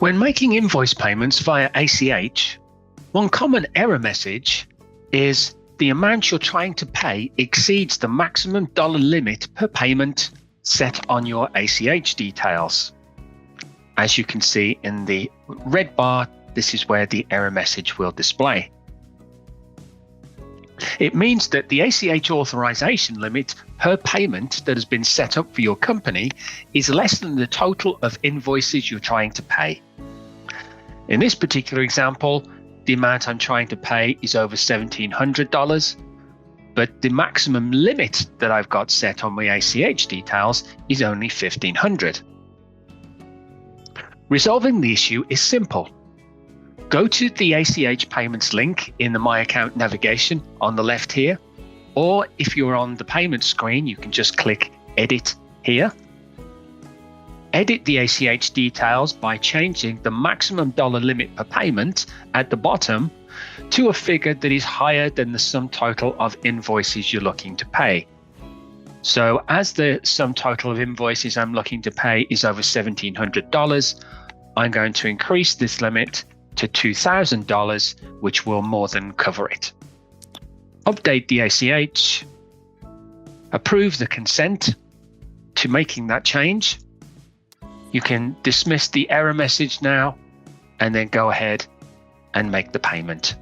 When making invoice payments via ACH, one common error message is the amount you're trying to pay exceeds the maximum dollar limit per payment set on your ACH details. As you can see in the red bar, this is where the error message will display. It means that the ACH authorization limit per payment that has been set up for your company is less than the total of invoices you're trying to pay. In this particular example, the amount I'm trying to pay is over $1,700, but the maximum limit that I've got set on my ACH details is only $1,500. Resolving the issue is simple. Go to the ACH payments link in the My Account navigation on the left here, or if you're on the payment screen, you can just click Edit here. Edit the ACH details by changing the maximum dollar limit per payment at the bottom to a figure that is higher than the sum total of invoices you're looking to pay. So as the sum total of invoices I'm looking to pay is over $1,700, I'm going to increase this limit to $2,000, which will more than cover it. Update the ACH, approve the consent to making that change. You can dismiss the error message now and then go ahead and make the payment.